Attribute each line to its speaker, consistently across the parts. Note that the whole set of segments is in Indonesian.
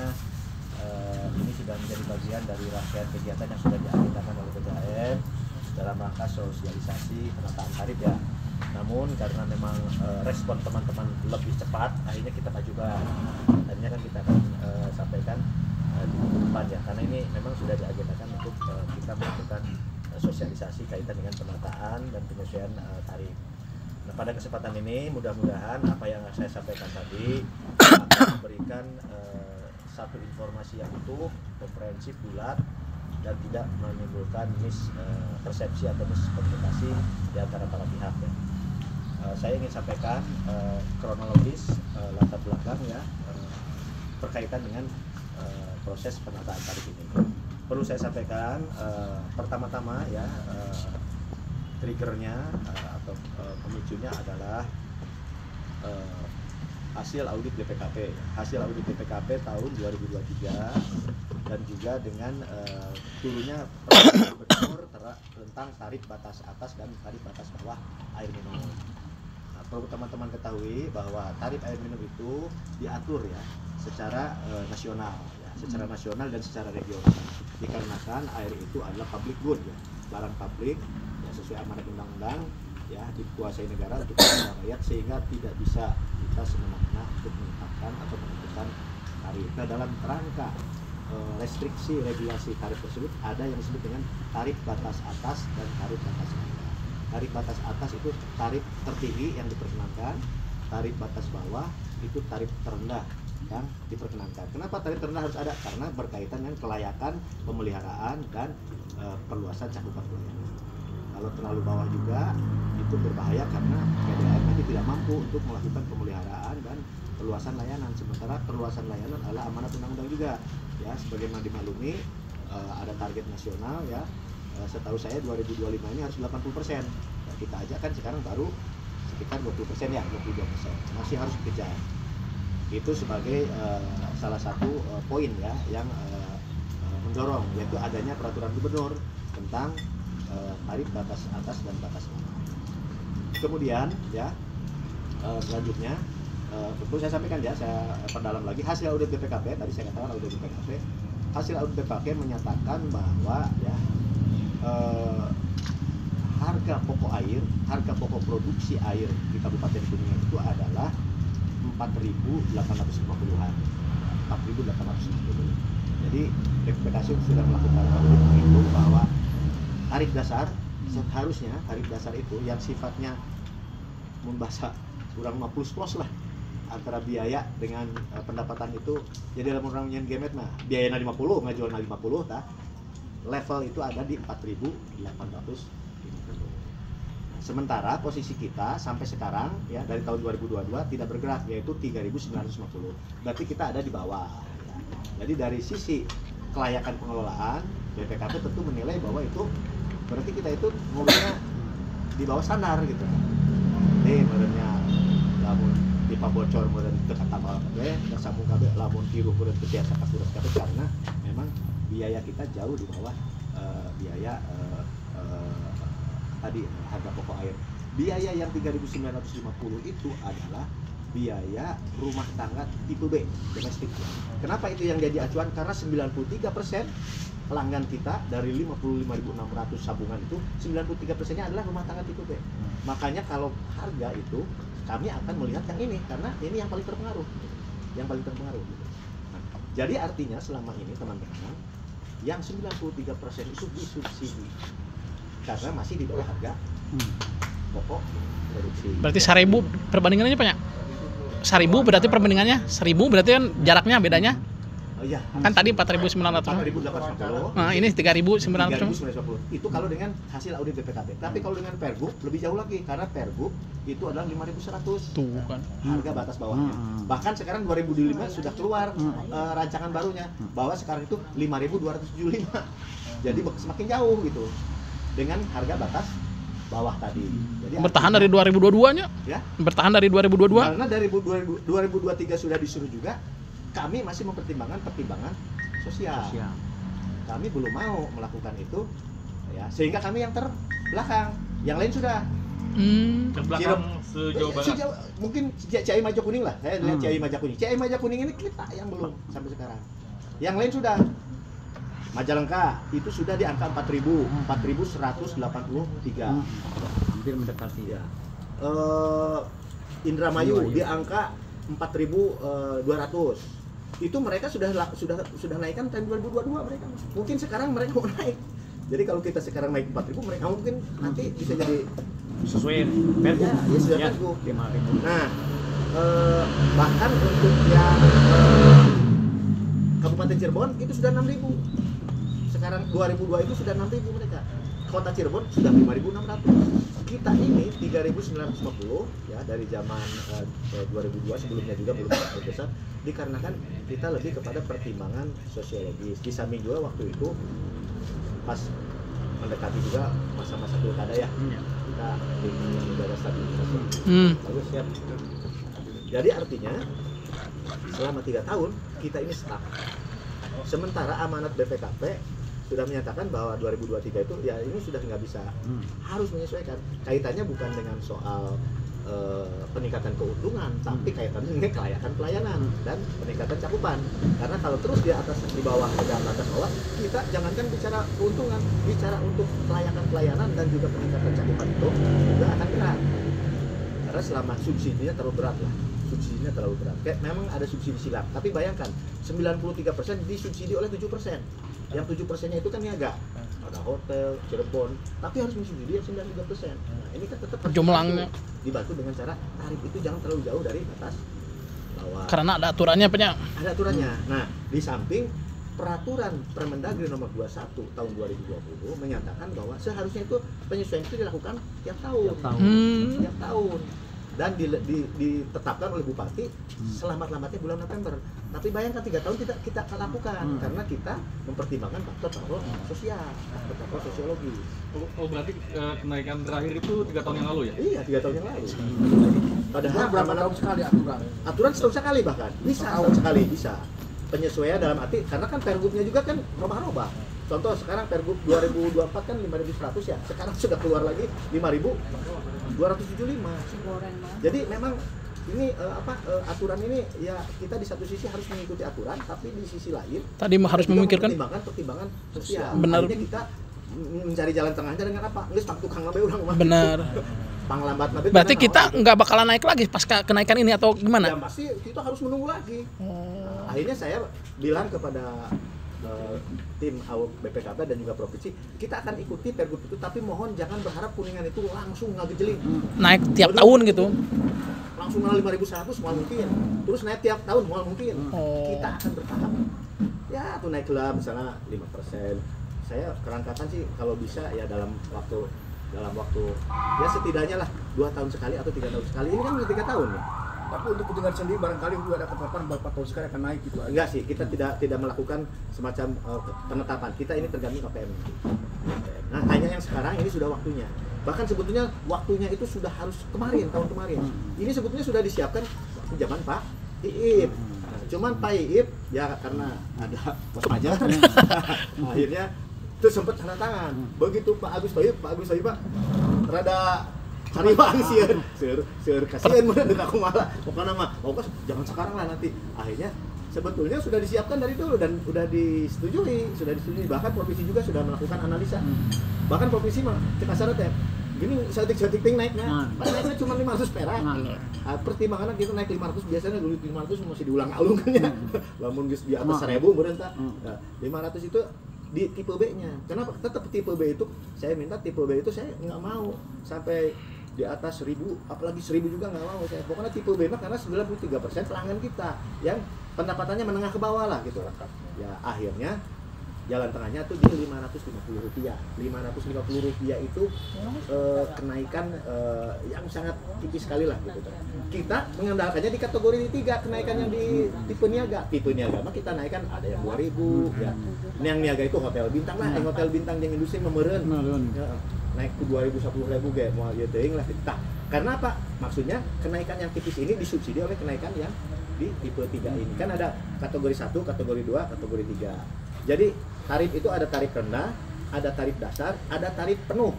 Speaker 1: tentunya ini sudah menjadi bagian dari rangkaian kegiatan yang sudah diagendakan oleh BPHM dalam rangka sosialisasi penataan tarif ya. Namun karena memang respon teman-teman lebih cepat, akhirnya kita ajukan. Akhirnya kan kita akan sampaikan di minggu depan ya, karena ini memang sudah diagendakan untuk kita melakukan sosialisasi kaitan dengan penataan dan penyesuaian tarif. Nah, pada kesempatan ini mudah-mudahan apa yang saya sampaikan tadi akan memberikan satu informasi yang utuh, komprehensif, bulat, dan tidak menimbulkan persepsi atau miskomunikasi di antara para pihak ya. Saya ingin sampaikan kronologis latar belakang ya berkaitan dengan proses penataan tarif ini. Perlu saya sampaikan pertama-tama ya triggernya atau pemicunya adalah hasil audit BPKP. Hasil audit BPKP tahun 2023 dan juga dengan turunnya gubernur tentang tarif batas atas dan tarif batas bawah air minum. Nah, perlu teman-teman ketahui bahwa tarif air minum itu diatur ya secara nasional ya, secara nasional dan secara regional. Dikarenakan air itu adalah public good ya, barang publik ya, sesuai amanat undang-undang ya, dikuasai negara untuk rakyat, sehingga tidak bisa kita semena-mena untuk menetapkan atau menentukan tarif. Nah, dalam rangka restriksi regulasi tarif tersebut ada yang disebut dengan tarif batas atas dan tarif batas bawah. Tarif batas atas itu tarif tertinggi yang diperkenankan, tarif batas bawah itu tarif terendah yang diperkenankan. Kenapa tarif terendah harus ada? Karena berkaitan dengan kelayakan pemeliharaan dan perluasan cakupan pelayanan. Kalau terlalu bawah juga itu berbahaya karena PDAM nanti tidak mampu untuk melakukan pemeliharaan dan perluasan layanan. Sementara perluasan layanan adalah amanat undang-undang juga ya, sebagaimana dimaklumi ada target nasional ya. Setahu saya 2025 ini harus 80%. Nah, kita aja kan sekarang baru sekitar 20% ya, 22%. Masih harus dikejar. Itu sebagai salah satu poin ya yang mendorong, yaitu adanya peraturan gubernur tentang tarif batas atas dan batas bawah. Kemudian ya selanjutnya perlu saya sampaikan ya, saya perdalam lagi hasil audit BPKP. Tadi saya katakan audit BPKP, hasil audit BPKP menyatakan bahwa ya harga pokok air, harga pokok produksi air di Kabupaten Kuningan itu adalah 4.850-an, 4.850. Jadi BPKP sudah melakukan audit itu bahwa tarif dasar seharusnya tarif dasar itu yang sifatnya membahasa kurang 50 plus lah antara biaya dengan pendapatan itu. Jadi dalam undang-undang Gemet mah biayanya 50 ngajualna 50 tah. Level itu ada di 4.850. Sementara posisi kita sampai sekarang ya dari tahun 2022 tidak bergerak, yaitu 3.950. Berarti kita ada di bawah ya. Jadi dari sisi kelayakan pengelolaan BPKP tentu menilai bahwa itu berarti kita itu ngomongnya di bawah standar gitu. Nih menurutnya lamun pipa bocor meureun teu katabal kabeh, teu sambung kabeh, lamun tiru meureun teu biasa kakurus kabeh, karena memang biaya kita jauh di bawah biaya tadi harga pokok air. Biaya yang 3.950 itu adalah biaya rumah tangga tipe B domestik. Kenapa itu yang jadi acuan? Karena 93% pelanggan kita dari 55.600 sabungan itu 93%-nya adalah rumah tangga tipe B. Makanya kalau harga itu kami akan melihat yang ini karena ini yang paling terpengaruh. Yang paling terpengaruh gitu. Nah, jadi artinya selama ini teman-teman yang 93% itu disubsidi karena masih di bawah harga pokok produksi.
Speaker 2: Berarti 1.000 perbandingannya banyak. 1.000 berarti perbandingannya 1.000 berarti kan jaraknya bedanya.
Speaker 1: Oh iya.
Speaker 2: Kan tadi 4.900.
Speaker 1: 4.850.
Speaker 2: Nah, ini 3.900.
Speaker 1: 3.950. Itu kalau dengan hasil audit BPKP. Tapi kalau dengan Pergub lebih jauh lagi karena Pergub itu adalah 5.100.
Speaker 2: Tuh kan.
Speaker 1: Harga batas bawahnya. Bahkan sekarang 2025 sudah keluar rancangan barunya bahwa sekarang itu 5.275. Jadi semakin jauh gitu dengan harga batas bawah tadi. Jadi
Speaker 2: bertahan dari 2022-nya?
Speaker 1: Ya.
Speaker 2: Bertahan dari 2022?
Speaker 1: Karena dari 2023 sudah disuruh juga, kami masih mempertimbangkan pertimbangan sosial. Kami belum mau melakukan itu ya, sehingga kami yang terbelakang. Yang lain sudah
Speaker 3: Yang belakang sejauh barat.
Speaker 1: Mungkin Ciawi Maja Kuning lah. Saya lihat Ciawi Maja Kuning. Ciawi Maja Kuning ini kita yang belum sampai sekarang. Yang lain sudah. Majalengka itu sudah di angka 4.183.
Speaker 4: Hampir mendekati.
Speaker 1: Ya. Indramayu di angka 4.200. Itu mereka sudah naikkan tahun 2022 mereka. Mungkin sekarang mereka mau naik. Jadi kalau kita sekarang naik 4.000, mereka mungkin nanti bisa jadi
Speaker 4: Sesuai Pergub.
Speaker 1: ya sudah
Speaker 4: Ya,
Speaker 1: Pergub.
Speaker 4: 5.000.
Speaker 1: Nah, bahkan untuk yang Kabupaten Cirebon itu sudah 6.000. Sekarang 2002 itu sudah 6.000 mereka. Kota Cirebon sudah 5.600. Kita ini 3.950 ya dari zaman 2002 sebelumnya juga belum besar dikarenakan kita lebih kepada pertimbangan sosiologis. Di samping juga waktu itu pas mendekati juga masa-masa pilkada ya. Kita ingin menjaga stabilitas. Bagus siap. Jadi artinya selama 3 tahun kita ini stuck. Sementara amanat BPKP sudah menyatakan bahwa 2023 itu ya ini sudah nggak bisa, harus menyesuaikan. Kaitannya bukan dengan soal peningkatan keuntungan, tapi kaitannya dengan kelayakan pelayanan dan peningkatan cakupan. Karena kalau terus di atas di bawah ke atas bawah, kita jangankan bicara keuntungan, bicara untuk kelayakan pelayanan dan juga peningkatan cakupan itu juga akan berat. Karena selama subsidinya terlalu berat lah. Subsidinya terlalu berat. Kayak memang ada subsidi silang, tapi bayangkan 93% disubsidi oleh 7%. Yang 7%-nya itu kan niaga. Ada hotel, Cirebon, tapi harus mensubsidi yang 93%. Nah, ini kan tetap harus
Speaker 2: Jumlahnya
Speaker 1: dibantu dengan cara tarif itu jangan terlalu jauh dari batas bawah.
Speaker 2: karena ada aturannya Pak.
Speaker 1: Ada aturannya. Nah, di samping peraturan Permendagri nomor 21 tahun 2020 menyatakan bahwa seharusnya itu penyesuaian itu dilakukan tiap tahun. Tiap tahun. Dan ditetapkan oleh Bupati selamat-lamatnya bulan November. Tapi bayangkan 3 tahun kita akan lakukan karena kita mempertimbangkan faktor sosial, faktor sosiologi.
Speaker 3: Oh berarti kenaikan terakhir itu 3 tahun yang lalu ya?
Speaker 1: Iya, 3 tahun yang lalu. Padahal
Speaker 4: Berapa tahun sekali aturan?
Speaker 1: aturan setahun sekali bahkan bisa setahun sekali bisa penyesuaian dalam arti karena kan pergubnya juga kan robah-robah. Contoh sekarang pergub 2024 kan 5.100 ya, sekarang sudah keluar lagi 5.275. Jadi memang ini aturan ini ya kita di satu sisi harus mengikuti aturan, tapi di sisi lain
Speaker 2: Tadi harus
Speaker 1: kita
Speaker 2: memikirkan
Speaker 1: pertimbangan sosial.
Speaker 2: Benar.
Speaker 1: Akhirnya kita mencari jalan tengahnya dengan apa? Nggak pak tukang nabe urang mah.
Speaker 2: benar.
Speaker 1: Panglambat nabe.
Speaker 2: Berarti kita nggak bakalan naik lagi pasca kenaikan ini atau
Speaker 1: Ya
Speaker 2: gimana?
Speaker 1: pasti kita harus menunggu lagi. Nah, akhirnya saya bilang kepada tim BPKP dan juga provinsi, kita akan ikuti pergub itu, tapi mohon jangan berharap Kuningan itu langsung ngagejeling.
Speaker 2: Naik tiap tahun gitu.
Speaker 1: Langsung 5.100 mal mungkin. Terus naik tiap tahun mal mungkin. Kita akan bertahap. Ya, tuh naiklah misalnya 5%. Saya kerangkakan sih kalau bisa ya dalam waktu ya setidaknya lah 2 tahun sekali atau 3 tahun sekali. Ini kan udah 3 tahun ya.
Speaker 4: Tapi untuk petugas sendiri barangkali juga ada ketetapan berapa tahun sekali akan naik gitu.
Speaker 1: Enggak sih, kita tidak melakukan semacam penetapan. Kita ini tergantung KPM. Nah, hanya yang sekarang ini sudah waktunya. Bahkan sebetulnya waktunya itu sudah harus tahun kemarin. Ini sebetulnya sudah disiapkan zaman Pak Iip. Nah, cuman Pak Iip ya karena ada pos pajak. Akhirnya itu sempat tanda tangan. Begitu Pak Agus Toyib Pak rada cari bang seur kasihan mun deuk aku malah pokoknya mah pokoknya jangan sekarang lah nanti. Akhirnya sebetulnya sudah disiapkan dari dulu dan sudah disetujui bahkan provinsi juga sudah melakukan analisa. Bahkan provinsi mah cek asal teh gini setik ting naiknya. Pas naiknya cuma 500 perak. Pertimbangannya kita naik 500 biasanya dulu 500 masih diulang-alung kan ya. Lamun geus di atas 1000 meureun tah. Nah, 500 itu di tipe B-nya. Kenapa? Tetap tipe B itu saya minta tipe B itu saya nggak mau sampai di atas 1000, apalagi 1000 juga nggak mau saya. Pokoknya tipe B mah karena 93% pelanggan kita yang pendapatannya menengah ke bawah lah gitu. Ya akhirnya jalan tengahnya tuh di Rp550. Rp550 itu kenaikan yang sangat tipis sekali lah gitu. Kita mengandalkannya di kategori 3, kenaikan yang di tipe niaga. Tipe niaga mah kita naikkan ada yang 2000 ya. Yang niaga itu hotel bintang lah, yang hotel bintang yang industri memeureun. Ya, naik ke 2000 10.000 ge moal ieu teuing lah kita. Karena apa? Maksudnya kenaikan yang tipis ini disubsidi oleh kenaikan yang di tipe 3 ini. Kan ada kategori 1, kategori 2, kategori 3. Jadi tarif itu ada tarif rendah, ada tarif dasar, ada tarif penuh.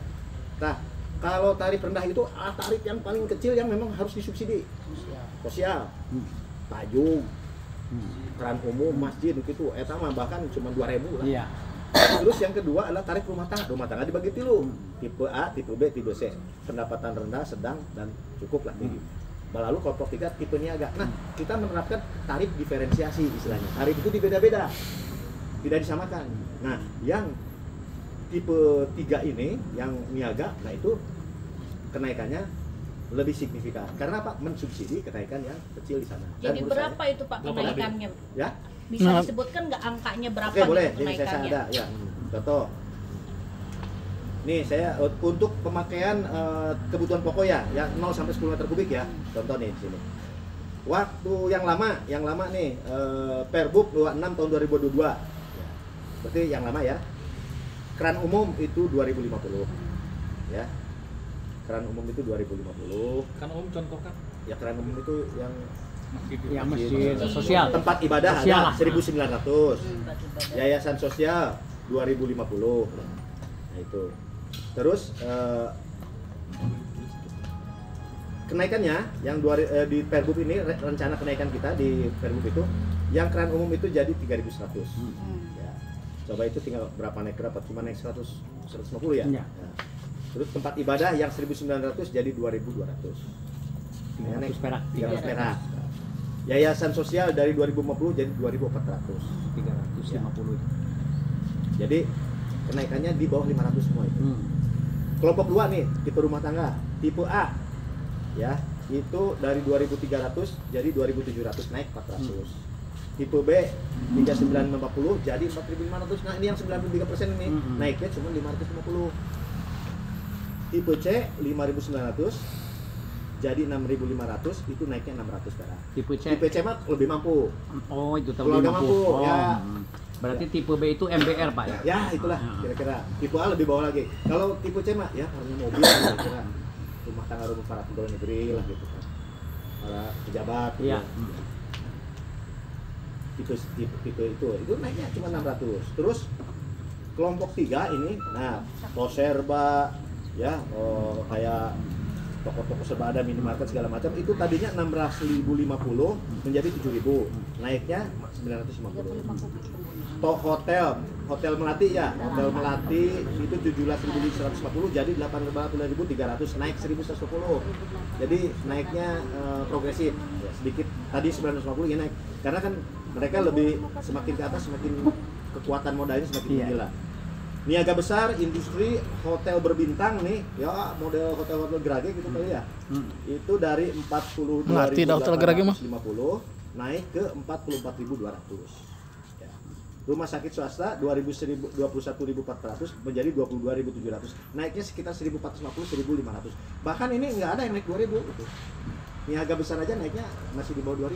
Speaker 1: Nah, Kalau tarif rendah itu tarif yang paling kecil yang memang harus disubsidi. Sosial. Pajung, keran umum, masjid gitu. Eta mah bahkan cuma 2.000 lah.
Speaker 5: Iya.
Speaker 1: Terus yang kedua adalah tarif rumah tangga. Rumah tangga dibagi tilu. Tipe A, tipe B, tipe C. Pendapatan rendah, sedang, dan cukup lah tinggi. Lalu kelompok 3 tipe niaga. Nah, kita menerapkan tarif diferensiasi istilahnya. Tarif itu dibeda-beda. Tidak disamakan. Nah, yang tipe 3 ini yang niaga, nah itu kenaikannya lebih signifikan. Karena apa? Mensubsidi kenaikan yang kecil di sana. Dan
Speaker 6: Jadi
Speaker 1: menurut
Speaker 6: berapa itu Pak kenaikannya?
Speaker 1: Ya?
Speaker 6: Bisa
Speaker 2: Nah.
Speaker 6: disebutkan nggak angkanya berapa
Speaker 1: Oke, boleh.
Speaker 6: gitu
Speaker 1: Jadi saya
Speaker 6: kenaikannya?
Speaker 1: ada ya. Contoh. Nih, saya untuk pemakaian kebutuhan pokok ya, yang 0 sampai 10 meter kubik ya. Contoh nih di sini. Waktu yang lama nih Perbup 26 tahun 2022. Ya. Berarti yang lama ya. Keran umum itu 2050. Ya. Keran umum itu 2050.
Speaker 3: Kan Om contohkan
Speaker 1: Ya, keran umum itu yang
Speaker 3: masjid.
Speaker 5: Yang masjid sosial.
Speaker 1: tempat ibadah
Speaker 5: Sosial
Speaker 1: ada
Speaker 5: lah.
Speaker 1: 1900.
Speaker 6: Batu-batu.
Speaker 1: Yayasan sosial 2050. Nah itu. Terus kenaikannya yang di Perbup ini rencana kenaikan kita di Perbup itu yang keran umum itu jadi 3.100. Ya. Coba itu tinggal berapa naik berapa? Cuma naik 150 ya?
Speaker 5: Iya.
Speaker 1: Ya. Terus tempat ibadah yang 1.900 jadi 2.200.
Speaker 5: 300 perak.
Speaker 1: 300 perak. Yayasan sosial dari 2050 jadi 2.400.
Speaker 5: 350.
Speaker 1: Jadi kenaikannya di bawah 500 semua itu. Kelompok 2 nih, tipe rumah tangga, tipe A. Ya, itu dari 2.300 jadi 2.700 naik 400. Tipe B 3950 jadi 4.500. Nah, ini yang 93% ini naiknya cuma 550. Tipe C 5.900 jadi 6.500 itu naiknya 600 perak.
Speaker 5: Tipe C.
Speaker 1: Tipe C mah lebih mampu.
Speaker 5: Oh, itu
Speaker 1: Keluarga
Speaker 5: lebih
Speaker 1: mampu, ya.
Speaker 5: Berarti tipe B itu MBR, Pak ya?
Speaker 1: Ya, itulah kira-kira. Tipe A lebih bawah lagi. Kalau tipe C mah ya karena mobil kira-kira rumah tangga rumah para pegawai negeri lah gitu kan. Para pejabat.
Speaker 5: Iya.
Speaker 1: Tipe itu naiknya cuma 600. Terus kelompok 3 ini, nah, Poserba ya, kayak toko-toko serba ada, minimarket segala macam itu tadinya 16.050 menjadi 7.000, naiknya 950. Hotel Melati ya, Hotel Melati itu 17.150 jadi 18.300, naik 1.110. Jadi naiknya progresif, ya, sedikit. Tadi 950 ya naik, karena kan mereka lebih semakin ke atas semakin kekuatan modalnya semakin tinggi lah. Niaga besar, industri, hotel berbintang nih, ya model hotel-hotel gerage gitu kali ya. Itu dari 42.850
Speaker 2: Ngerti dah hotel gerage mah.
Speaker 1: naik ke 44.200. Ya. Rumah sakit swasta 21.400 menjadi 22.700. Naiknya sekitar 1.450, 1.500. Bahkan ini nggak ada yang naik 2.000 gitu. Niaga besar aja naiknya masih di bawah 2.000.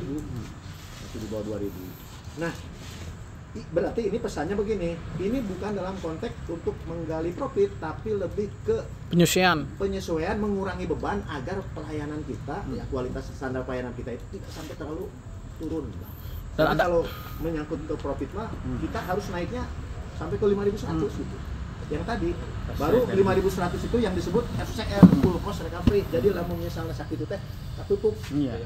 Speaker 1: Masih di bawah 2.000. Nah, berarti ini pesannya begini, ini bukan dalam konteks untuk menggali profit, tapi lebih ke penyesuaian mengurangi beban agar pelayanan kita, ya, kualitas standar pelayanan kita itu tidak sampai terlalu turun. Dan kalau menyangkut ke profit mah, kita harus naiknya sampai ke 5.100 gitu. Yang tadi, baru 5.100 itu yang disebut FCR, full cost recovery. Jadi lamun misalnya sakit itu teh, tutup. Iya.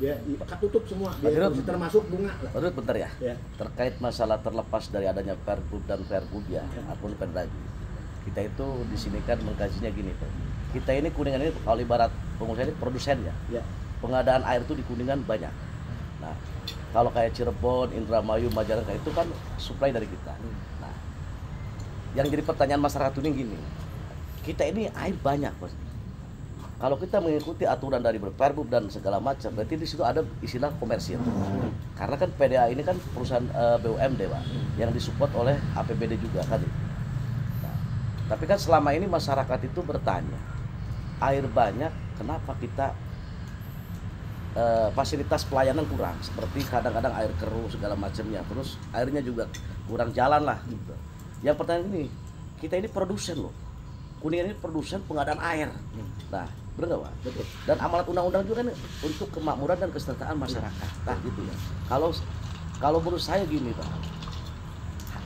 Speaker 1: Ya, tutup semua, termasuk bunga lah.
Speaker 7: Menurut bentar ya,
Speaker 1: Ya.
Speaker 7: terkait masalah terlepas dari adanya Perbup dan Perbub ya, ataupun Perdagri. Kita itu di sini kan mengkajinya gini Pak. Kita ini Kuningan ini kalau ibarat pengusaha ini produsen ya.
Speaker 1: Ya.
Speaker 7: Pengadaan air itu di Kuningan banyak. Nah, kalau kayak Cirebon, Indramayu, Majalengka itu kan suplai dari kita. Nah, yang jadi pertanyaan masyarakat ini gini, kita ini air banyak Bos. Kalau kita mengikuti aturan dari Perbup dan segala macam, berarti di situ ada istilah komersil. Karena kan PDA ini kan perusahaan BUMD Pak, yang disupport oleh APBD juga kan. Nah, tapi kan selama ini masyarakat itu bertanya, air banyak, kenapa kita fasilitas pelayanan kurang? Seperti kadang-kadang air keruh segala macamnya, terus airnya juga kurang jalan lah. Gitu. Yang pertanyaan ini, kita ini produsen loh. Kuningan ini produsen pengadaan air. Nah, benar nggak Pak?
Speaker 1: Betul.
Speaker 7: Dan amanat undang-undang juga kan untuk kemakmuran dan kesejahteraan masyarakat. Nah gitu ya. Kalau menurut saya gini Pak,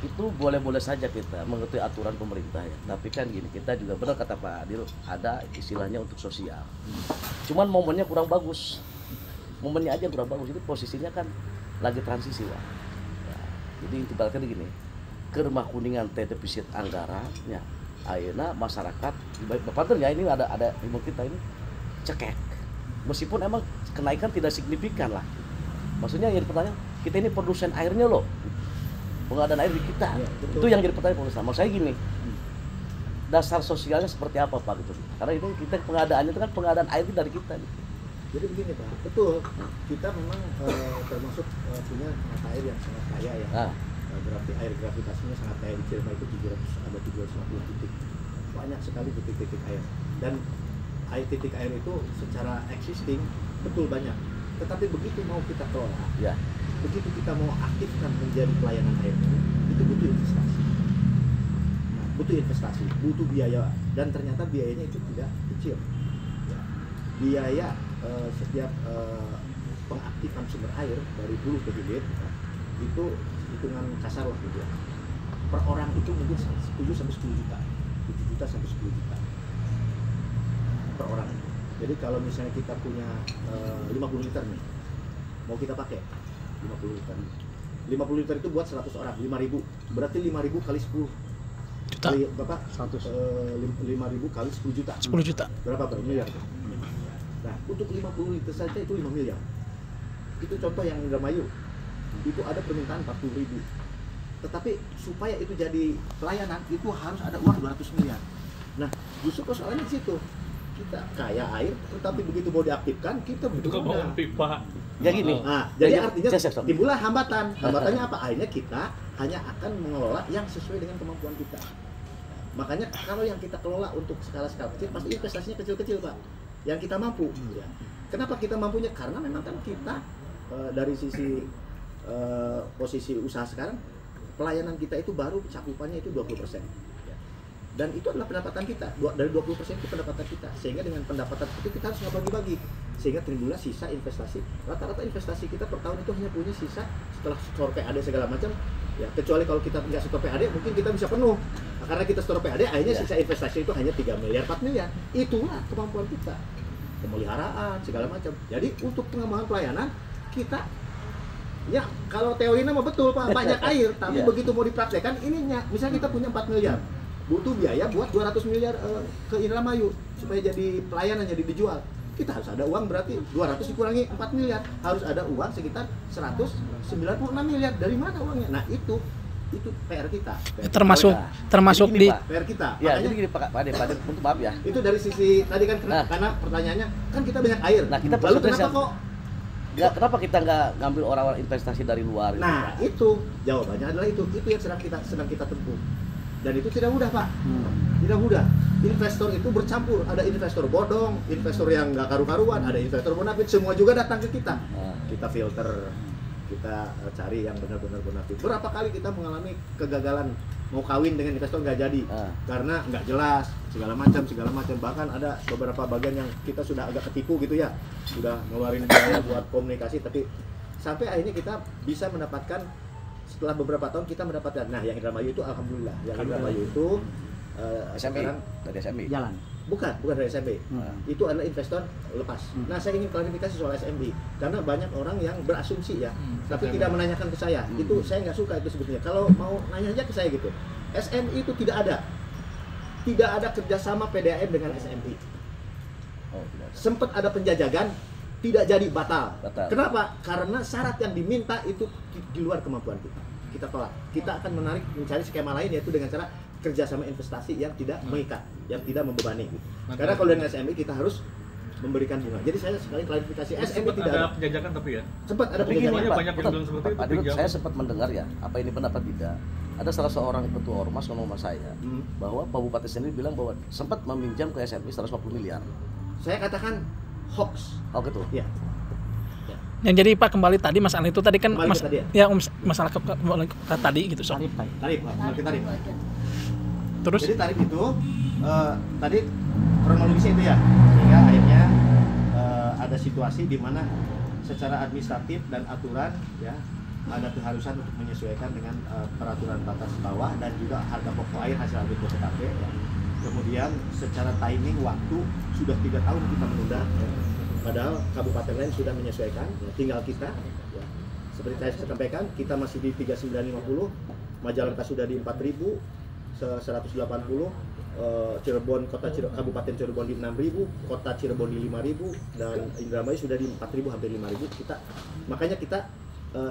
Speaker 7: itu boleh-boleh saja kita mengikuti aturan pemerintah ya. Tapi kan gini, kita juga benar kata Pak Adil, ada istilahnya untuk sosial. Cuman momennya kurang bagus. Momennya aja kurang bagus. Jadi posisinya kan lagi transisi, Pak. Ya, jadi ibaratnya gini, ke Rumah Kuningan teh defisit anggaran ya. Ayeuna masyarakat betul ya, ini ada ilmu kita ini cekek. Meskipun emang kenaikan tidak signifikan lah. Maksudnya yang pertanyaan, kita ini produsen airnya loh. Pengadaan air di kita.
Speaker 1: Ya,
Speaker 7: itu yang jadi pertanyaan pemirsa. Maksud saya gini, dasar sosialnya seperti apa Pak gitu? Karena ini kita pengadaannya itu kan pengadaan air itu dari kita. Gitu.
Speaker 1: Jadi begini Pak, betul. Kita memang termasuk punya mata air yang sangat kaya ya.
Speaker 7: Nah,
Speaker 1: Air gravitasinya sangat kaya. Di Cirema itu 750 titik. Banyak sekali titik-titik air. Dan titik air itu secara existing betul banyak. Tetapi begitu mau kita kelola,
Speaker 7: ya.
Speaker 1: begitu kita mau aktifkan menjadi pelayanan air, itu butuh investasi. Nah, butuh investasi, butuh biaya, dan ternyata biayanya itu tidak kecil. Ya. Biaya setiap pengaktifan sumber air dari hulu ke hilir itu hitungan kasar lah gitu ya. Per orang itu mungkin 7 sampai 10 juta, 7 juta sampai 10 juta per orang. Jadi kalau misalnya kita punya 50 liter nih, mau kita pakai 50 liter. 50 liter itu buat 100 orang, 5.000. Berarti 5.000 kali 10
Speaker 2: Juta.
Speaker 1: kali berapa? 5.000 kali 10 juta.
Speaker 2: 10 juta.
Speaker 1: Berapa miliar? Nah, untuk 50 liter saja itu 5 miliar. Itu contoh yang Indramayu. Itu ada permintaan 40.000. Tetapi supaya itu jadi pelayanan itu harus ada uang 200 miliar. Nah, justru persoalannya di situ. Kita kaya air, tetapi begitu mau diaktifkan kita
Speaker 3: Itu kan
Speaker 1: butuh
Speaker 3: bangun pipa.
Speaker 7: Ya gini.
Speaker 1: Nah, jadi
Speaker 7: Ya,
Speaker 1: artinya
Speaker 7: siap.
Speaker 1: timbullah hambatan. Hambatannya apa? Akhirnya kita hanya akan mengelola yang sesuai dengan kemampuan kita. Makanya kalau yang kita kelola untuk skala-skala kecil, pasti investasinya kecil-kecil, Pak. Yang kita mampu. Ya. Kenapa kita mampunya? Karena memang kan kita dari sisi posisi usaha sekarang, pelayanan kita itu baru cakupannya itu 20%. Dan itu adalah pendapatan kita, dari 20% itu pendapatan kita. Sehingga dengan pendapatan itu kita harus bagi-bagi. Sehingga timbullah sisa investasi. Rata-rata investasi kita per tahun itu hanya punya sisa setelah store PAD segala macam. Ya, kecuali kalau kita nggak store PAD, mungkin kita bisa penuh. Nah, karena kita store PAD, akhirnya sisa investasi itu hanya 3 miliar, 4 miliar. Itulah kemampuan kita. Pemeliharaan, segala macam. Jadi untuk pengembangan pelayanan, kita ya kalau teorinya mah betul Pak, banyak air. Tapi begitu mau dipraktekkan, ininya, misalnya kita punya 4 miliar. Butuh biaya buat 200 miliar ke Indramayu supaya jadi pelayanan, jadi dijual. Kita harus ada uang, berarti 200 dikurangi 4 miliar, harus ada uang sekitar 196 miliar. Dari mana uangnya? Nah, itu PR kita.
Speaker 2: Termasuk
Speaker 7: Jadi gini,
Speaker 2: di
Speaker 7: Pak.
Speaker 1: PR kita.
Speaker 7: Ya,
Speaker 1: Makanya
Speaker 7: jadi gini Pak Ade, untuk maaf ya.
Speaker 1: itu dari sisi tadi kan karena pertanyaannya kan kita banyak air.
Speaker 7: Nah, kita
Speaker 1: lalu
Speaker 7: bersudah
Speaker 1: kenapa kok
Speaker 7: kenapa kita nggak ngambil orang-orang investasi dari luar?
Speaker 1: Nah, itu jawabannya adalah itu yang sedang kita tempuh. Dan itu tidak mudah, Pak. Tidak mudah. Investor itu bercampur. Ada investor bodong, investor yang nggak karu-karuan, ada investor bonafit. Semua juga datang ke kita. Kita filter, kita cari yang benar-benar bonafit. Berapa kali kita mengalami kegagalan mau kawin dengan investor nggak jadi karena nggak jelas segala macam. Bahkan ada beberapa bagian yang kita sudah agak ketipu gitu ya, sudah ngeluarin biaya buat komunikasi, tapi sampai akhirnya kita bisa mendapatkan. Setelah beberapa tahun kita mendapatkan, nah yang Indramayu itu alhamdulillah, yang Indramayu itu
Speaker 7: SMI,
Speaker 1: sekarang
Speaker 7: dari SMI.
Speaker 5: Jalan.
Speaker 1: bukan dari SMB, itu adalah investor lepas. Nah, saya ingin klarifikasi soal SMB karena banyak orang yang berasumsi ya, tapi tidak menanyakan ke saya. Itu saya nggak suka itu sebetulnya. Kalau mau nanya aja ke saya gitu, SMI itu tidak ada kerjasama PDAM dengan SMI. Sempat ada penjajakan, tidak jadi batal. Kenapa? Karena syarat yang diminta itu di luar kemampuan kita. Kita tolak. Kita akan mencari skema lain, yaitu dengan cara kerjasama investasi yang tidak mengikat, yang tidak membebani. Gitu. Karena kalau dengan SMI kita harus memberikan bunga. Jadi saya sekali klarifikasi, SMI tidak ada
Speaker 3: penjajakan tapi ya.
Speaker 1: Sempat ada
Speaker 3: Tapi
Speaker 1: penjajakan.
Speaker 3: banyak yang bilang seperti itu.
Speaker 7: Pak Dirut, saya sempat mendengar ya, apa ini benar apa tidak. Ada salah seorang ketua ormas ngomong sama saya bahwa Pak Bupati sendiri bilang bahwa sempat meminjam ke SMI 150 miliar.
Speaker 1: Saya katakan hoax.
Speaker 7: Oh gitu.
Speaker 1: Ya.
Speaker 2: Yang jadi Pak kembali tadi masalah itu tadi kan
Speaker 1: Kembali ke tadi
Speaker 2: masalah tadi gitu sob.
Speaker 1: Tarif, tarif.
Speaker 2: Terus
Speaker 1: Jadi tarif itu tadi kronologisnya itu ya, sehingga akhirnya ada situasi di mana secara administratif dan aturan ya ada keharusan untuk menyesuaikan dengan peraturan batas bawah dan juga harga pokok air hasil audit BPKP. Ya. Kemudian secara timing waktu sudah 3 tahun kita menunda, ya. Padahal kabupaten lain sudah menyesuaikan, ya. Tinggal kita. Ya. Seperti saya sampaikan, kita masih di 3950, Majalengka sudah di 4180, Cirebon, Kabupaten Cirebon di 6.000, Kota Cirebon di 5.000, dan Indramayu sudah di 4.000, hampir 5.000. Makanya kita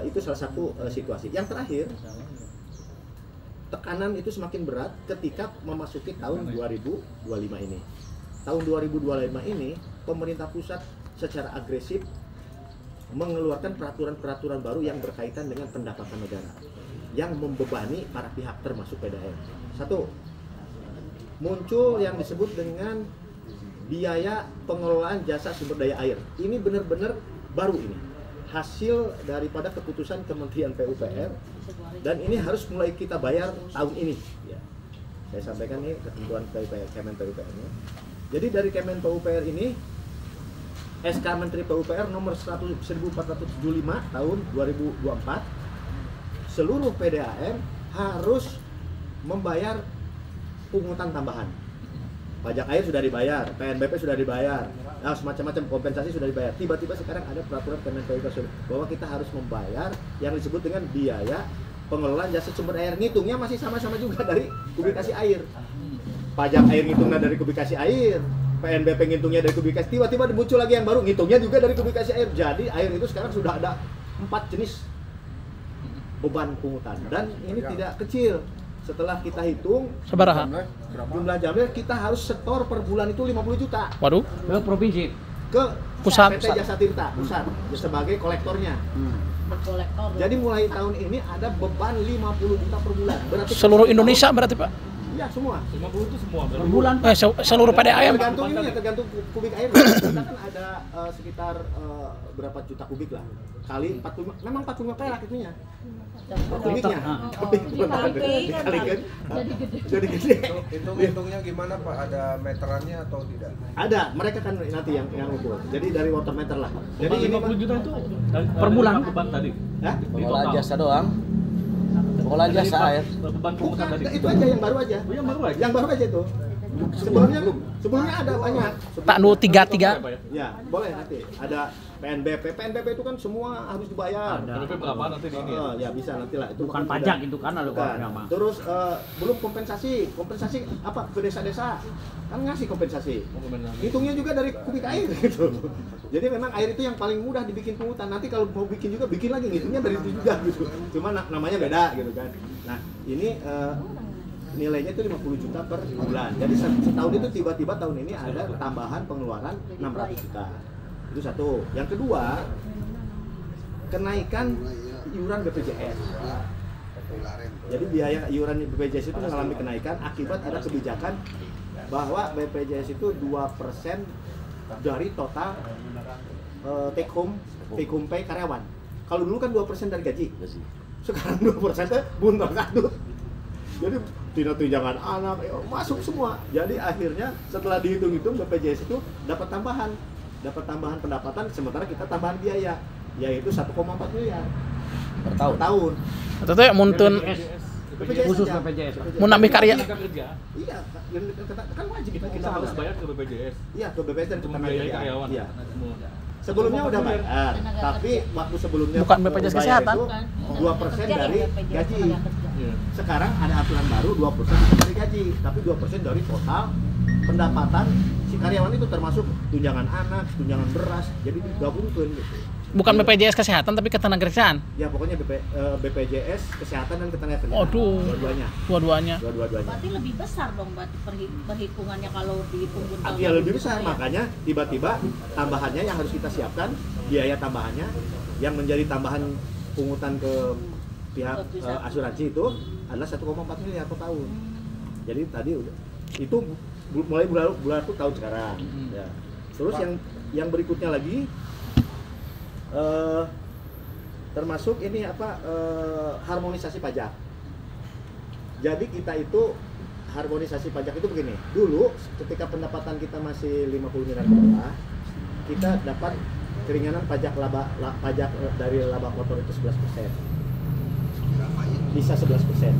Speaker 1: itu salah satu situasi. Yang terakhir, tekanan itu semakin berat ketika memasuki tahun 2025 ini. Tahun 2025 ini, pemerintah pusat secara agresif mengeluarkan peraturan-peraturan baru yang berkaitan dengan pendapatan negara yang membebani para pihak termasuk PDAM. Satu, muncul yang disebut dengan biaya pengelolaan jasa sumber daya air. Ini benar-benar baru ini. Hasil daripada keputusan Kementerian PUPR dan ini harus mulai kita bayar tahun ini. Ya. Saya sampaikan nih ketentuan Kemen PUPR-nya. Jadi dari Kemen PUPR ini SK Menteri PUPR nomor 1475 tahun 2024, seluruh PDAM harus membayar pungutan tambahan. Pajak air sudah dibayar, PNBP sudah dibayar, nah, semacam-macam kompensasi sudah dibayar. Tiba-tiba sekarang ada peraturan Kemen PUPR bahwa kita harus membayar yang disebut dengan biaya pengelolaan jasa sumber air. Ngitungnya masih sama-sama juga dari kubikasi air. Pajak air ngitungnya dari kubikasi air, PNBP ngitungnya dari kubikasi. Tiba-tiba muncul lagi yang baru, ngitungnya juga dari kubikasi air. Jadi air itu sekarang sudah ada 4 jenis beban pungutan dan ini tidak kecil. Setelah kita hitung
Speaker 2: Sabaraha.
Speaker 1: jumlah jamnya, kita harus setor per bulan itu 50 juta
Speaker 2: Waduh.
Speaker 5: Ke provinsi.
Speaker 1: ke
Speaker 2: Pusat.
Speaker 1: PT Jasa Tirta pusat sebagai kolektornya.
Speaker 6: Kolektor.
Speaker 1: Jadi mulai tahun ini ada beban 50 juta per bulan. Berarti
Speaker 2: Seluruh Indonesia berarti Pak.
Speaker 1: Iya, semua.
Speaker 3: 50 itu semua
Speaker 5: Per
Speaker 3: berarti.
Speaker 5: bulan.
Speaker 2: Seluruh PDAM.
Speaker 1: Tergantung ini ya, tergantung kubik air. Kita kan ada sekitar berapa juta kubik lah. Kali 45, memang 45 perak itunya. Kubiknya. Dikalikan. Jadi gede.
Speaker 8: Hitungnya gimana Pak? Ada meterannya atau tidak?
Speaker 1: Ada, mereka kan nanti yang ukur. Jadi dari water meter lah. Jadi ini
Speaker 3: 50 juta itu
Speaker 5: Per bulan.
Speaker 3: beban tadi.
Speaker 1: Hah?
Speaker 7: Pengelolaan jasa doang. Pengelolaan jasa air.
Speaker 3: Beban pungutan
Speaker 1: Bukan,
Speaker 3: tadi.
Speaker 1: itu aja yang baru aja.
Speaker 3: Oh, yang baru aja.
Speaker 1: Yang baru aja itu. Sebelumnya ada banyak.
Speaker 2: Pak Nu 33.
Speaker 1: Ya, boleh nanti. Ada PNBP. PNBP itu kan semua harus dibayar.
Speaker 5: Ada.
Speaker 3: Tapi berapa nanti di ini ya?
Speaker 1: Ya bisa nanti lah. Itu
Speaker 5: Bukan
Speaker 1: sudah.
Speaker 5: pajak itu kan ada
Speaker 1: Bukan.
Speaker 5: agama.
Speaker 1: Terus belum kompensasi apa ke desa-desa kan ngasih kompensasi. Hitungnya juga dari kubik air gitu. Jadi memang air itu yang paling mudah dibikin pungutan. Nanti kalau mau bikin juga bikin lagi, ngitungnya dari itu juga gitu. Cuma namanya beda gitu kan. Nah ini nilainya itu 50 juta per bulan. Jadi setahun itu tiba-tiba tahun ini ada tambahan pengeluaran 600 juta. Itu satu. Yang kedua, kenaikan iuran BPJS. Jadi biaya iuran BPJS itu mengalami kenaikan akibat ada kebijakan bahwa BPJS itu 2% dari total take home pay karyawan. Kalau dulu kan 2% dari gaji. Sekarang 2% itu buntar kadut. Jadi tidak tunjangan anak masuk semua. Jadi akhirnya setelah dihitung-hitung BPJS itu dapat tambahan pendapatan, sementara kita tambahan biaya yaitu 1,4 miliar
Speaker 7: Per tahun.
Speaker 2: Itu teh muntun
Speaker 1: BPJS
Speaker 5: Khusus
Speaker 1: aja.
Speaker 5: BPJS.
Speaker 2: mau nambah karya.
Speaker 3: Tenaga kerja.
Speaker 1: Iya, kan wajib
Speaker 3: Kita
Speaker 1: kita
Speaker 3: harus bayar ke BPJS.
Speaker 1: Iya, ke BPJS dan
Speaker 3: Untuk
Speaker 1: tenaga
Speaker 3: membiayai
Speaker 1: kerja.
Speaker 3: karyawan.
Speaker 1: Iya.
Speaker 3: Semua.
Speaker 1: Sebelumnya udah bayar,
Speaker 6: Tenaga
Speaker 1: tapi
Speaker 6: kerja.
Speaker 1: waktu sebelumnya
Speaker 2: Bukan BPJS
Speaker 1: bayar
Speaker 2: Kesehatan.
Speaker 1: itu 2% dari gaji.
Speaker 3: Iya.
Speaker 1: Sekarang ada aturan baru 2% bukan dari gaji, tapi 2% dari total pendapatan si karyawan itu termasuk tunjangan anak, tunjangan beras, jadi digabungkan gitu.
Speaker 2: Bukan BPJS Kesehatan tapi ketenagakerjaan.
Speaker 1: Ya pokoknya BPJS Kesehatan dan Ketenagakerjaan.
Speaker 2: Waduh.
Speaker 1: Dua-duanya.
Speaker 2: Dua-duanya.
Speaker 1: Dua-duanya.
Speaker 6: Berarti lebih besar dong berarti perhitungannya kalau dihitung buntal.
Speaker 1: Iya lebih besar, makanya tiba-tiba tambahannya yang harus kita siapkan, biaya tambahannya yang menjadi tambahan pungutan ke pihak asuransi itu adalah 1,4 miliar per tahun. Jadi tadi udah itu mulai bulan itu tahun sekarang. Ya. Terus yang berikutnya lagi termasuk ini harmonisasi pajak. Jadi kita itu harmonisasi pajak itu begini. Dulu ketika pendapatan kita masih 50 miliar ke bawah, kita dapat keringanan pajak pajak dari laba kotor itu 11%. bisa 11%.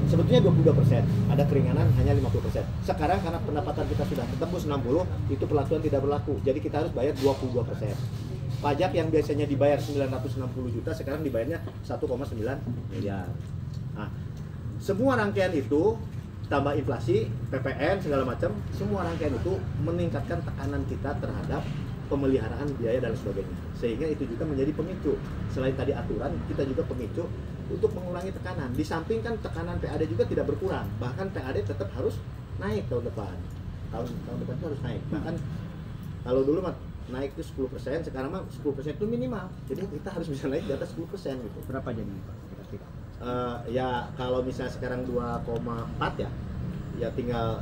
Speaker 1: Sebetulnya 22%, ada keringanan hanya 50%. Sekarang karena pendapatan kita sudah tembus 60, itu perlakuan tidak berlaku. Jadi kita harus bayar 22%. Pajak yang biasanya dibayar 960 juta, sekarang dibayarnya 1,9 miliar. Nah, semua rangkaian itu, tambah inflasi, PPN, segala macam, semua rangkaian itu meningkatkan tekanan kita terhadap pemeliharaan biaya dan sebagainya. Sehingga itu juga menjadi pemicu. Selain tadi aturan, kita juga pemicu untuk mengurangi tekanan. Di samping kan tekanan PAD juga tidak berkurang, bahkan PAD tetap harus naik tahun depan. Tahun depan itu harus naik. Bahkan kalau dulu mah naik itu 10%, sekarang mah 10% itu minimal. Jadi kita harus bisa naik di atas 10% gitu.
Speaker 5: Berapa jadi Pak? Kira-kira?
Speaker 1: Ya kalau misalnya sekarang 2,4 ya tinggal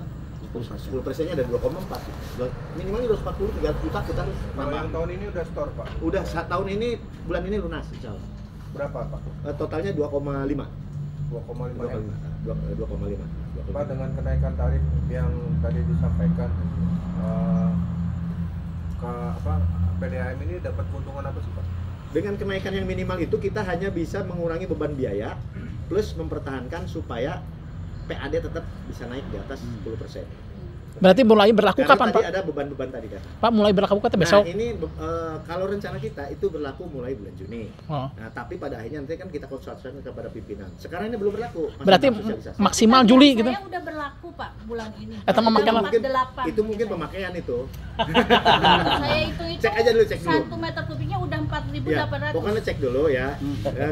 Speaker 1: 10%-nya ada 2,4. Minimalnya 240, 300 juta kita harus
Speaker 8: Kalau yang
Speaker 1: nambah.
Speaker 8: tahun ini udah store Pak.
Speaker 1: Udah tahun ini, bulan ini lunas insya Allah.
Speaker 8: Berapa Pak?
Speaker 1: Totalnya 2,5.
Speaker 8: 2,5 M.
Speaker 1: 2,5.
Speaker 8: Pak, dengan kenaikan tarif yang tadi disampaikan, PDAM ini dapat keuntungan apa sih Pak?
Speaker 1: Dengan kenaikan yang minimal itu kita hanya bisa mengurangi beban biaya plus mempertahankan supaya PAD tetap bisa naik di atas 10%.
Speaker 2: Berarti mulai berlaku
Speaker 1: Karena
Speaker 2: kapan,
Speaker 1: tadi
Speaker 2: Pak?
Speaker 1: ada beban-beban tadi kan.
Speaker 2: Pak, mulai berlaku kata besok.
Speaker 1: Nah ini kalau rencana kita itu berlaku mulai bulan Juni.
Speaker 2: Oh.
Speaker 1: Nah tapi pada akhirnya nanti kan kita konsultasikan kepada pimpinan. Sekarang ini belum berlaku. masih
Speaker 2: Berarti
Speaker 1: tahap sosialisasi.
Speaker 2: maksimal Juli gitu.
Speaker 6: Saya udah berlaku Pak bulan ini.
Speaker 2: Atau memakai
Speaker 6: Udah
Speaker 1: mungkin
Speaker 6: 48.
Speaker 1: itu mungkin pemakaian itu.
Speaker 6: Saya itu
Speaker 1: Cek aja dulu, cek dulu.
Speaker 6: 1 meter kubiknya udah
Speaker 1: Ya,
Speaker 6: 4.800.
Speaker 1: pokoknya cek dulu ya.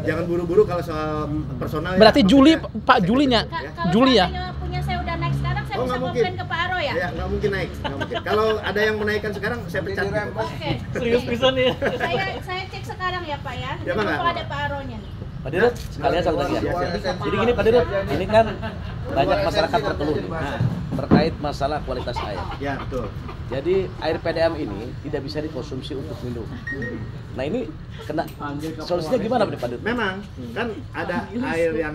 Speaker 1: Jangan buru-buru kalau soal personal.
Speaker 2: Berarti
Speaker 1: ya.
Speaker 2: Juli,
Speaker 1: Maksudnya,
Speaker 2: Pak,
Speaker 1: cek
Speaker 2: Julinya.
Speaker 1: dulu, ya.
Speaker 6: Kalau
Speaker 2: Juli ya?
Speaker 6: seandainya punya saya udah naik sekarang, saya
Speaker 1: Oh,
Speaker 6: bisa
Speaker 1: nggak mungkin.
Speaker 6: komplain ke Pak Aro ya?
Speaker 1: Ya nggak mungkin naik, nggak mungkin. Kalau ada yang menaikkan sekarang saya pecat.
Speaker 8: direm,
Speaker 1: gitu.
Speaker 8: Pak.
Speaker 6: Oke.
Speaker 3: Serius pisan ya.
Speaker 6: Saya cek sekarang ya Pak ya.
Speaker 1: Ya, Bang,
Speaker 6: Kalau
Speaker 1: nggak?
Speaker 6: ada Pak Aronya nih.
Speaker 7: Pak Dirut, sekalian satu lagi ya.
Speaker 1: Siap.
Speaker 7: Jadi gini Pak Dirut, ini kan banyak masyarakat berkeluh terkait masalah kualitas air.
Speaker 1: Ya betul.
Speaker 7: Jadi air PDAM ini tidak bisa dikonsumsi untuk minum. Nah ini kena solusinya gimana Pak Dirut?
Speaker 1: Memang kan ada air yang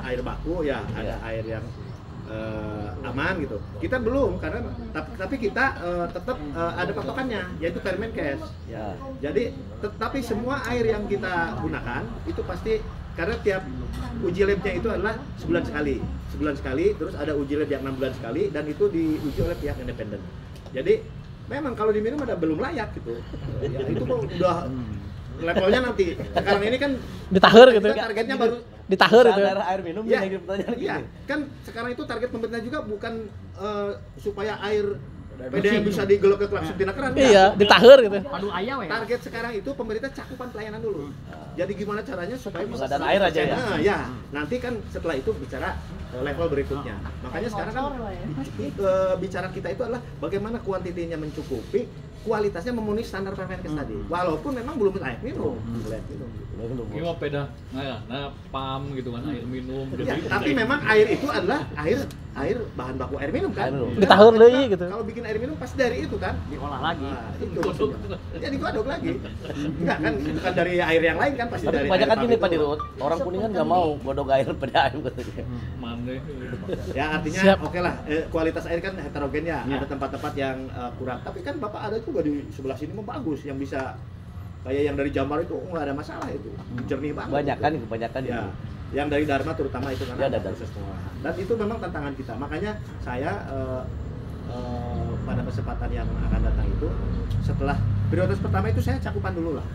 Speaker 1: air baku ya, ada air yang aman gitu. Kita belum karena tapi kita tetap ada patokannya yaitu Permenkes.
Speaker 7: Ya.
Speaker 1: Jadi tetapi semua air yang kita gunakan itu pasti karena tiap uji labnya itu adalah sebulan sekali, terus ada uji lab yang 6 bulan sekali dan itu diuji oleh pihak independen. Jadi memang kalau diminum ada belum layak gitu. Ya itu udah levelnya nanti. Sekarang ini kan
Speaker 2: Ditahir gitu.
Speaker 1: kita targetnya baru
Speaker 2: Ditahir gitu.
Speaker 7: Sadar air minum
Speaker 1: ya,
Speaker 7: yang pertanyaan
Speaker 1: iya.
Speaker 7: gini.
Speaker 1: Kan sekarang itu target pemerintah juga bukan supaya air PDAM bisa digelok ke langsung tina keran.
Speaker 2: Iya, ditahir gitu.
Speaker 5: Padu ayam ya.
Speaker 1: Target sekarang itu pemerintah cakupan pelayanan dulu. Jadi gimana caranya supaya bisa
Speaker 7: Pengadaan air aja ya?
Speaker 1: Nah, ya. Nanti kan setelah itu bicara level berikutnya. Makanya sekarang kan bicara kita itu adalah bagaimana kuantitinya mencukupi, kualitasnya memenuhi standar Permenkes tadi. Walaupun memang belum layak minum. Layak minum.
Speaker 3: Gimana peda? Nah, pam gitu kan air minum.
Speaker 1: Ya, tapi memang air itu adalah air bahan baku air minum kan.
Speaker 7: Air minum.
Speaker 2: Ditahir deui gitu.
Speaker 1: Kalau bikin air minum pasti dari itu kan.
Speaker 5: Diolah lagi.
Speaker 1: Nah, itu maksudnya. Ya digodok lagi. Enggak kan bukan dari air yang lain kan pasti
Speaker 7: Tapi
Speaker 1: dari
Speaker 7: kebanyakan
Speaker 1: air
Speaker 7: gini
Speaker 1: pam
Speaker 7: Pak
Speaker 1: itu.
Speaker 7: Dirut, orang Kuningan nggak mau godok air PDAM katanya.
Speaker 3: Mana?
Speaker 1: Ya artinya
Speaker 2: Siap.
Speaker 1: oke lah kualitas air kan heterogen ya.
Speaker 5: Ya.
Speaker 1: Ada tempat-tempat yang kurang. Tapi kan Bapak ada juga di sebelah sini mah bagus yang bisa kayak yang dari Jamar itu nggak ada masalah itu. Jernih banget.
Speaker 7: Kebanyakan
Speaker 1: Ya.
Speaker 7: ini.
Speaker 1: Yang dari Dharma terutama itu kan
Speaker 7: Ya,
Speaker 1: ada
Speaker 7: ada.
Speaker 1: proses pengolahan. Dan itu memang tantangan kita. Makanya saya pada kesempatan yang akan datang itu setelah prioritas pertama itu saya cakupan dulu lah,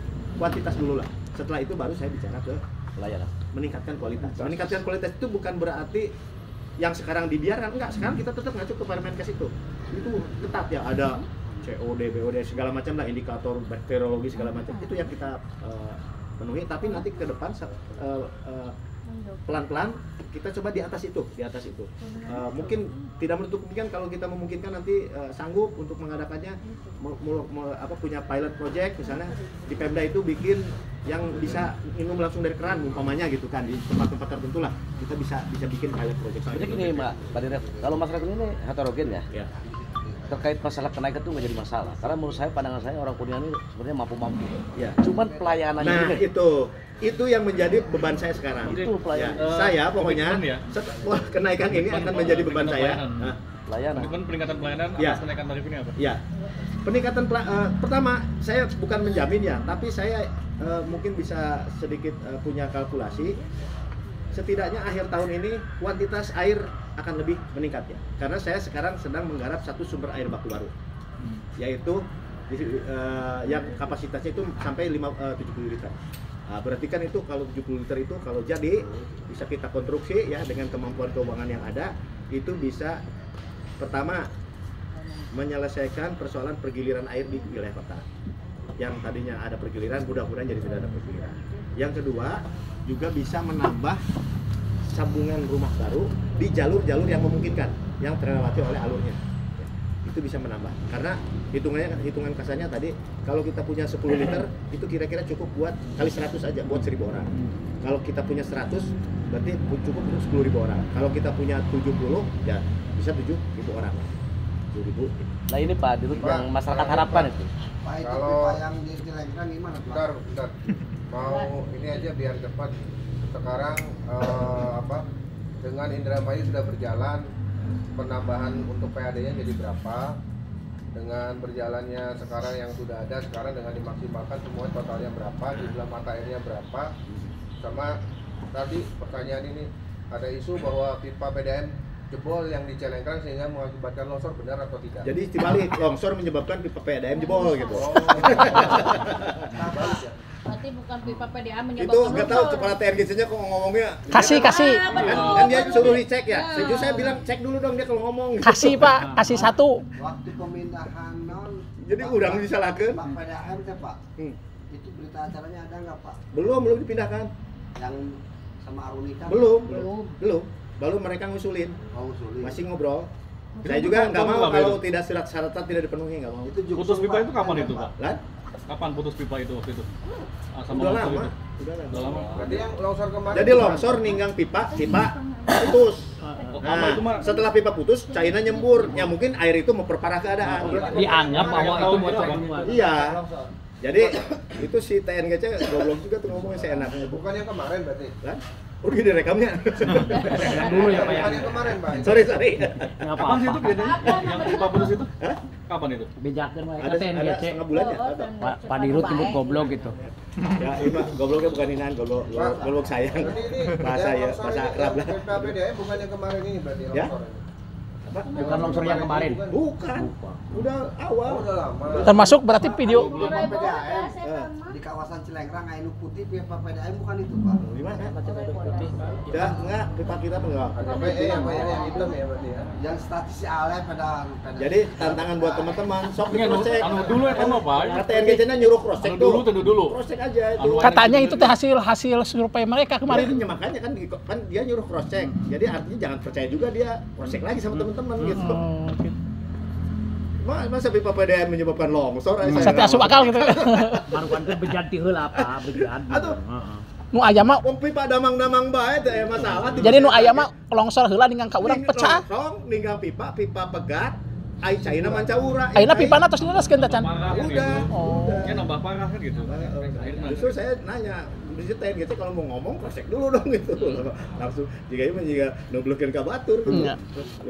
Speaker 1: kuantitas dulu lah. Setelah itu baru saya bicara ke
Speaker 7: Pelayanan.
Speaker 1: meningkatkan kualitas. Meningkatkan kualitas itu bukan berarti yang sekarang dibiarkan, enggak. Sekarang kita tetap ngacu ke Permenkes itu ketat ya, ada COD, BOD segala macam lah, indikator bakteriologi segala macam itu yang kita penuhi. Tapi nanti ke depan pelan-pelan kita coba di atas itu. Mungkin tidak menutup kemungkinan kalau kita memungkinkan nanti sanggup untuk mengadakannya punya pilot project misalnya di Pemda itu bikin yang bisa minum langsung dari keran umpamanya gitu kan, di tempat-tempat tertentu lah kita bisa bikin pilot project.
Speaker 7: Jadi gini Pak Dirut, kalau masyarakat ini heterogen ya.
Speaker 1: Ya.
Speaker 7: Terkait masalah kenaikan itu nggak jadi masalah. Karena menurut saya pandangan saya orang Kuningan ini sebenarnya mampu-mampu.
Speaker 1: Ya.
Speaker 7: Cuman pelayanannya
Speaker 1: Nah
Speaker 7: ini.
Speaker 1: itu yang menjadi beban saya sekarang.
Speaker 7: Itu pelayanan.
Speaker 1: Ya, saya pokoknya
Speaker 3: komitmen ya?
Speaker 1: kenaikan ini akan menjadi beban saya.
Speaker 3: Pelayanan.
Speaker 1: Nah,
Speaker 7: Pelayanan.
Speaker 3: Komitmen peningkatan pelayanan
Speaker 1: Ya.
Speaker 3: atas kenaikan tarif ini apa?
Speaker 1: ya, peningkatan pertama saya bukan menjamin ya, tapi saya mungkin bisa sedikit punya kalkulasi. Setidaknya akhir tahun ini kuantitas air akan lebih meningkat ya. Karena saya sekarang sedang menggarap satu sumber air baku baru, yaitu yang kapasitasnya itu sampai 70 liter. Nah, berarti kan itu kalau 70 liter itu kalau jadi bisa kita konstruksi ya dengan kemampuan keuangan yang ada, itu bisa pertama menyelesaikan persoalan pergiliran air di wilayah kota. Yang tadinya ada pergiliran, mudah-mudahan jadi tidak ada pergiliran. Yang kedua, juga bisa menambah sambungan rumah baru di jalur-jalur yang memungkinkan, yang terlewati oleh alurnya. Itu bisa menambah. Karena hitungan kasarnya tadi, kalau kita punya 10 liter, itu kira-kira cukup buat kali 100 aja, buat 1000 orang. Kalau kita punya 100, berarti cukup untuk 10.000 orang. Kalau kita punya 70, ya bisa 7.000 orang. 7.000.
Speaker 7: Nah ini Pak, Dirut yang masyarakat harapkan itu.
Speaker 9: Pak itu
Speaker 8: Kalau-
Speaker 9: pipa yang di Cilengkrang gimana Pak?
Speaker 8: Bentar. Mau ini aja biar cepat. Sekarang dengan Indramayu sudah berjalan, penambahan untuk PAD-nya jadi berapa? Dengan berjalannya sekarang yang sudah ada, sekarang dengan dimaksimalkan semua totalnya berapa? Jumlah mata airnya berapa? Sama tadi pertanyaan ini, ada isu bahwa pipa PDAM jebol yang di Cilengkrang sehingga mengakibatkan longsor, benar atau tidak?
Speaker 1: Jadi dibalik, longsor menyebabkan pipa PDAM jebol gitu.
Speaker 8: Bagus ya.
Speaker 6: Berarti bukan pipa PDA
Speaker 1: Itu
Speaker 6: menyebabkan
Speaker 1: nggak tahu
Speaker 6: longsor.
Speaker 1: kepala TNGC-nya kok ngomongnya.
Speaker 2: Kasih.
Speaker 1: Kan dia suruh dicek ya. Sejujurnya saya bilang cek dulu dong dia kalau ngomong.
Speaker 2: Kasih Pak, kasih satu.
Speaker 9: Waktu pemindahan non
Speaker 1: Jadi udang disalahkan.
Speaker 9: Pak PDAM teh Pak.
Speaker 1: Hmm.
Speaker 9: Itu berita acaranya ada nggak Pak?
Speaker 1: Belum dipindahkan.
Speaker 9: Yang sama Arunika?
Speaker 1: Belum. Baru mereka ngusulin.
Speaker 9: Oh, sulit.
Speaker 1: Masih ngobrol. Saya juga nggak mau
Speaker 3: nggak
Speaker 1: kalau
Speaker 3: beres.
Speaker 1: tidak syarat-syarat tidak dipenuhi, nggak mau.
Speaker 9: Itu juga
Speaker 3: Putus pipa itu kapan itu, Pak?
Speaker 1: Lan?
Speaker 3: Kapan putus pipa itu waktu itu? Sama
Speaker 1: Udah
Speaker 3: longsor
Speaker 1: lama.
Speaker 3: itu?
Speaker 1: Udah
Speaker 3: Udah lama.
Speaker 8: Berarti yang longsor kemarin.
Speaker 1: Jadi longsor ninggang pipa putus.
Speaker 3: Oh, apa
Speaker 1: Nah,
Speaker 3: itu mah?
Speaker 1: setelah pipa putus, China nyembur. Ya mungkin air itu memperparah keadaan.
Speaker 5: Dianggap bahwa itu bocor semua.
Speaker 1: Iya. Jadi itu si TNGC goblok juga tuh ngomongnya seenaknya.
Speaker 8: Bukan yang kemarin berarti.
Speaker 1: Kan? Udah gini rekamnya.
Speaker 5: Dulu ya Pak ya.
Speaker 8: Bukan yang kemarin, Pak.
Speaker 1: sorry.
Speaker 5: Nggak
Speaker 3: Kapan sih itu
Speaker 5: apa-apa.
Speaker 3: biasanya? Yang pipa putus itu?
Speaker 1: Hah?
Speaker 3: Kapan itu?
Speaker 5: Bejakan Pak
Speaker 1: Ada
Speaker 5: TNGC.
Speaker 1: setengah bulan ya?
Speaker 6: Oh, dan
Speaker 5: Pak Dirut nyebut goblok gitu.
Speaker 1: Ya, ini mah gobloknya bukan inan, goblok sayang.
Speaker 8: Berarti ini
Speaker 1: Bahasa
Speaker 8: yang
Speaker 1: ya,
Speaker 8: longsor
Speaker 1: bahasa
Speaker 8: ini,
Speaker 1: Arab lah.
Speaker 8: yang pipa PDAM bukan yang kemarin ini berarti
Speaker 1: Ya?
Speaker 8: longsor.
Speaker 5: Bukan longsor yang kemarin.
Speaker 1: Bukan. Udah awal.
Speaker 8: Oh, udah lama.
Speaker 2: Termasuk berarti video
Speaker 9: Pipa PDAM di kawasan Cilengkrang Ainu Putih pipa PDAM bukan itu Pak.
Speaker 1: Gimana? Ya, enggak, pipa kita enggak.
Speaker 8: Ada PE yang hitam ya berarti ya.
Speaker 9: Yang statis Ale pedang.
Speaker 1: Jadi tantangan buat teman-teman, sok di
Speaker 3: Ini
Speaker 1: cross check.
Speaker 3: anu dulu ya kamu Pak.
Speaker 1: Kata TNGC-nya nyuruh cross check
Speaker 3: Anu dulu.
Speaker 1: Cross check aja itu.
Speaker 3: Anu,
Speaker 2: katanya itu teh hasil survei mereka kemarin.
Speaker 1: Ya, makanya kan dia nyuruh cross check. Jadi artinya jangan percaya juga dia cross check lagi sama teman-teman gitu.
Speaker 2: Oh, gitu.
Speaker 1: Masa pipa PDAM menyebabkan longsor?
Speaker 2: Masa teh asup akal gitu.
Speaker 5: Marukan teh bejat ti heula Pak, bejat.
Speaker 1: Atuh.
Speaker 5: Heeh.
Speaker 2: Nu aya mah
Speaker 1: Wong pipa damang-damang bae teh masalah.
Speaker 2: jadi nu aya mah longsor heula ninggang ka urang pecah.
Speaker 1: Longsong ninggang pipa pegat. Ai caina manca urang.
Speaker 2: Ayeuna pipana tos dilereskeun teh can.
Speaker 3: Parah kan
Speaker 1: Udah.
Speaker 3: gitu.
Speaker 2: Oh.
Speaker 3: Ya nambah parah kan gitu.
Speaker 1: Justru saya nanya, bisa TNGC kalau mau ngomong cross check dulu dong gitu. Langsung jika noblekeun ka batur gitu.
Speaker 2: Iya.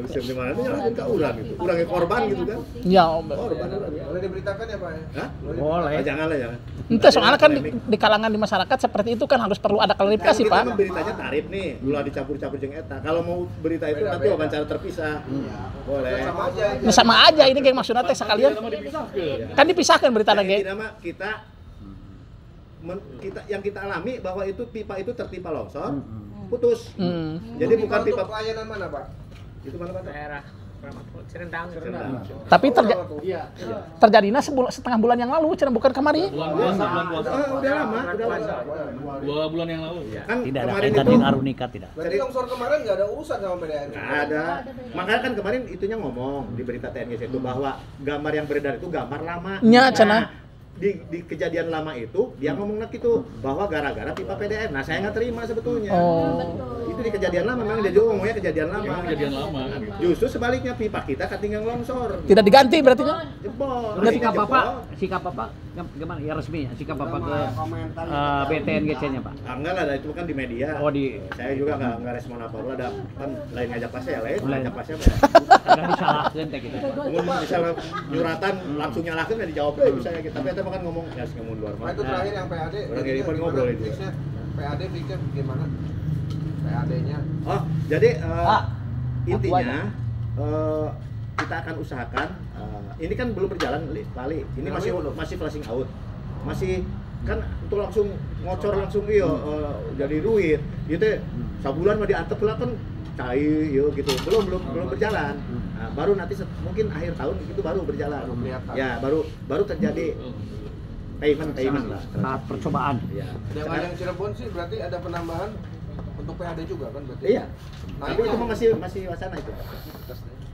Speaker 1: Terus di mana nyalahin ka urang gitu. Urangnya korban gitu kan.
Speaker 2: Ya,
Speaker 1: Korban urang ya.
Speaker 8: Boleh diberitakan ya, Pak ya?
Speaker 1: Hah?
Speaker 5: Boleh.
Speaker 1: Ah, janganlah jangan.
Speaker 2: ente soalnya kan di kalangan di masyarakat seperti itu kan harus perlu ada klarifikasi,
Speaker 1: Kita
Speaker 2: Pak.
Speaker 1: mah beritanya tarif nih, ulah dicampur-campur jeung eta. Kalau mau berita itu nanti
Speaker 8: Beda-beda.
Speaker 1: wawancara terpisah. Boleh.
Speaker 8: Sama aja.
Speaker 2: Ya sama aja ini geng maksudnya teh sekalian
Speaker 3: Sama dipisahkeun.
Speaker 2: kan dipisahkan berita
Speaker 1: Yang
Speaker 2: ge.
Speaker 1: tidak mah kita yang kita alami bahwa itu pipa itu tertimpa longsor, putus. Jadi bukan
Speaker 8: Untuk
Speaker 1: pipa
Speaker 8: pelayanan mana, Pak?
Speaker 1: itu mana Pak?
Speaker 10: daerah Serendang.
Speaker 2: Tapi terjadinya setengah bulan yang lalu, cenah bukan kemarin.
Speaker 3: Bulan puasa.
Speaker 1: Udah lama.
Speaker 3: 2 bulan yang lalu.
Speaker 1: Kan
Speaker 5: Tidak ada
Speaker 1: kemarin
Speaker 5: kaitan
Speaker 1: itu
Speaker 5: dengan Arunika tidak.
Speaker 8: Berarti longsor kemarin nggak ada urusan sama PDAM?
Speaker 1: nggak ada. Makanya kan kemarin itunya ngomong di berita TNGC itu bahwa gambar yang beredar itu gambar lama.
Speaker 2: Nya, cenah.
Speaker 1: Di kejadian lama itu dia ngomong gitu bahwa gara-gara pipa PDAM. Nah, saya nggak terima sebetulnya.
Speaker 2: Oh.
Speaker 1: Itu di kejadian lama, memang dia juga ngomongnya kejadian lama.
Speaker 3: Emang kejadian lama gitu.
Speaker 1: Justru sebaliknya pipa kita ketinggalan longsor.
Speaker 2: Tidak diganti berarti nya.
Speaker 1: Jebol.
Speaker 5: Sikap
Speaker 1: Jebol.
Speaker 5: Bapak gimana ya resmi ya sikap Bapak ke
Speaker 9: Komentar
Speaker 5: BTNGC-nya Pak.
Speaker 1: Ah, enggak lah, itu kan di media.
Speaker 5: Oh di
Speaker 1: Saya juga nggak respon apa-apa, ada kan lain ngajak pasnya ya lain,
Speaker 5: Lain.
Speaker 1: ngajak pasnya.
Speaker 5: kadang disalahkeun teh gitu.
Speaker 1: Misalnya nyuratan langsung nyalahkan nggak dijawab deh misalnya gitu. Tapi itu mah kan ngomong ya ngomong luar
Speaker 8: Nah, itu terakhir yang PAD.
Speaker 1: Orang
Speaker 8: jadinya
Speaker 1: Irfan
Speaker 8: gimana
Speaker 1: ngobrol itu.
Speaker 8: fixnya? PAD fixnya gimana? PAD-nya.
Speaker 1: Oh, jadi
Speaker 7: Ah,
Speaker 1: intinya kita akan usahakan ini kan belum berjalan Lali. Ini masih flashing out. Masih kan untuk langsung ngocor langsung jadi duit. Gitu sabulan mah diantep lah kan cair gitu. Belum berjalan. Nah, baru nanti mungkin akhir tahun itu baru berjalan. Ya, baru terjadi payment lah.
Speaker 5: Tahap percobaan.
Speaker 1: Ya.
Speaker 8: Dengan yang Cirebon sih berarti ada penambahan untuk PAD juga kan berarti?
Speaker 1: Iya. Tapi itu mah masih wacana itu.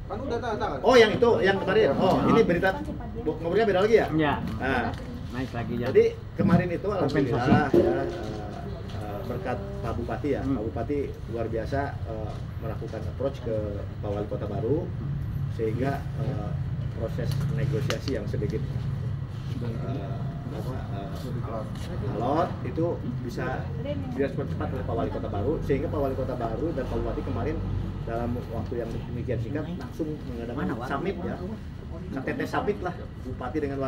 Speaker 8: Kan udah tanda tangan.
Speaker 1: Oh, yang itu, yang kemarin. Oh, ini berita ngobrolnya beda lagi ya?
Speaker 5: Ya.
Speaker 1: Nah,
Speaker 5: Naik lagi ya.
Speaker 1: jadi kemarin itu alhamdulillah
Speaker 5: Kompensasi.
Speaker 1: ya, berkat Pak Bupati ya. Pak Bupati luar biasa melakukan approach ke Pak Wali Kota Baru sehingga proses negosiasi yang sedikit alot itu bisa cepat oleh Pak Wali Kota Baru sehingga Pak Wali Kota Baru dan Pak Bupati kemarin dalam waktu yang demikian singkat langsung mengadakan summit ya, KTT summit lah Bupati dengan